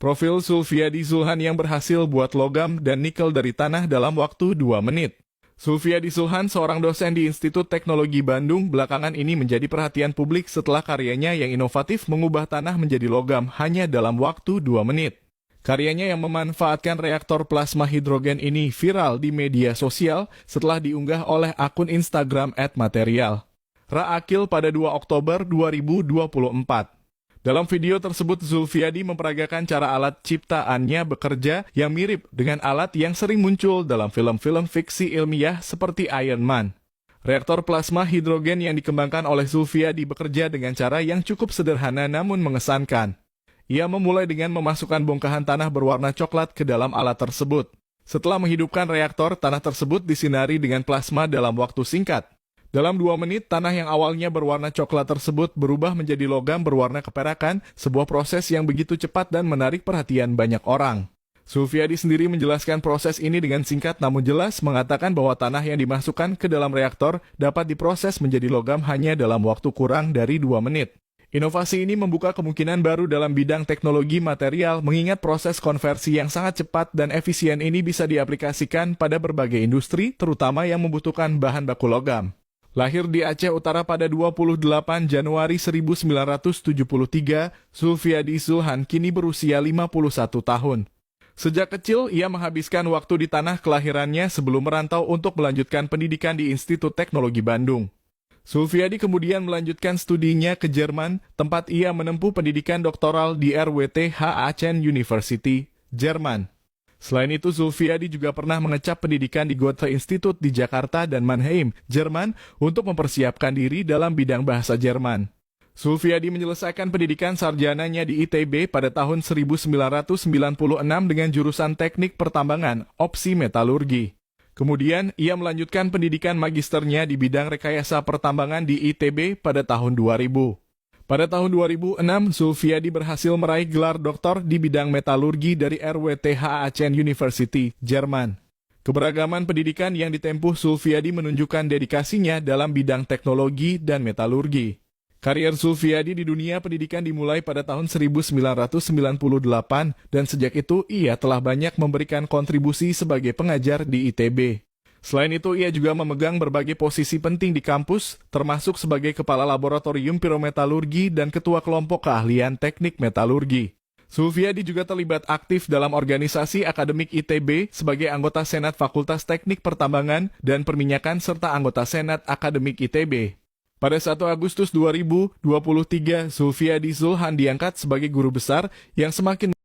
Profil Sulfiadi Zulhan yang berhasil buat logam dan nikel dari tanah dalam waktu 2 menit. Sulfiadi Zulhan, seorang dosen di Institut Teknologi Bandung, belakangan ini menjadi perhatian publik setelah karyanya yang inovatif mengubah tanah menjadi logam hanya dalam waktu 2 menit. Karyanya yang memanfaatkan reaktor plasma hidrogen ini viral di media sosial setelah diunggah oleh akun Instagram @material. Raakil pada 2 Oktober 2024. Dalam video tersebut, Zulfiadi memperagakan cara alat ciptaannya bekerja yang mirip dengan alat yang sering muncul dalam film-film fiksi ilmiah seperti Iron Man. Reaktor plasma hidrogen yang dikembangkan oleh Zulfiadi bekerja dengan cara yang cukup sederhana namun mengesankan. Ia memulai dengan memasukkan bongkahan tanah berwarna coklat ke dalam alat tersebut. Setelah menghidupkan reaktor, tanah tersebut disinari dengan plasma dalam waktu singkat. Dalam 2 menit, tanah yang awalnya berwarna coklat tersebut berubah menjadi logam berwarna keperakan, sebuah proses yang begitu cepat dan menarik perhatian banyak orang. Zulfiadi sendiri menjelaskan proses ini dengan singkat namun jelas, mengatakan bahwa tanah yang dimasukkan ke dalam reaktor dapat diproses menjadi logam hanya dalam waktu kurang dari 2 menit. Inovasi ini membuka kemungkinan baru dalam bidang teknologi material, mengingat proses konversi yang sangat cepat dan efisien ini bisa diaplikasikan pada berbagai industri, terutama yang membutuhkan bahan baku logam. Lahir di Aceh Utara pada 28 Januari 1973, Sulfiadi Zulhan kini berusia 51 tahun. Sejak kecil, ia menghabiskan waktu di tanah kelahirannya sebelum merantau untuk melanjutkan pendidikan di Institut Teknologi Bandung. Sulfiadi kemudian melanjutkan studinya ke Jerman, tempat ia menempuh pendidikan doktoral di RWTH Aachen University, Jerman. Selain itu, Zulfiadi juga pernah mengecap pendidikan di Goethe Institut di Jakarta dan Mannheim, Jerman, untuk mempersiapkan diri dalam bidang bahasa Jerman. Zulfiadi menyelesaikan pendidikan sarjananya di ITB pada tahun 1996 dengan jurusan Teknik Pertambangan, opsi metalurgi. Kemudian, ia melanjutkan pendidikan magisternya di bidang rekayasa pertambangan di ITB pada tahun 2000. Pada tahun 2006, Zulfiadi berhasil meraih gelar doktor di bidang metalurgi dari RWTH Aachen University, Jerman. Keberagaman pendidikan yang ditempuh Zulfiadi menunjukkan dedikasinya dalam bidang teknologi dan metalurgi. Karier Zulfiadi di dunia pendidikan dimulai pada tahun 1998 dan sejak itu ia telah banyak memberikan kontribusi sebagai pengajar di ITB. Selain itu, ia juga memegang berbagai posisi penting di kampus, termasuk sebagai Kepala Laboratorium Pirometalurgi dan Ketua Kelompok Keahlian Teknik Metalurgi. Zulfiadi juga terlibat aktif dalam organisasi akademik ITB sebagai anggota Senat Fakultas Teknik Pertambangan dan Perminyakan serta anggota Senat Akademik ITB. Pada 1 Agustus 2023, Zulfiadi Zulhan diangkat sebagai guru besar yang semakin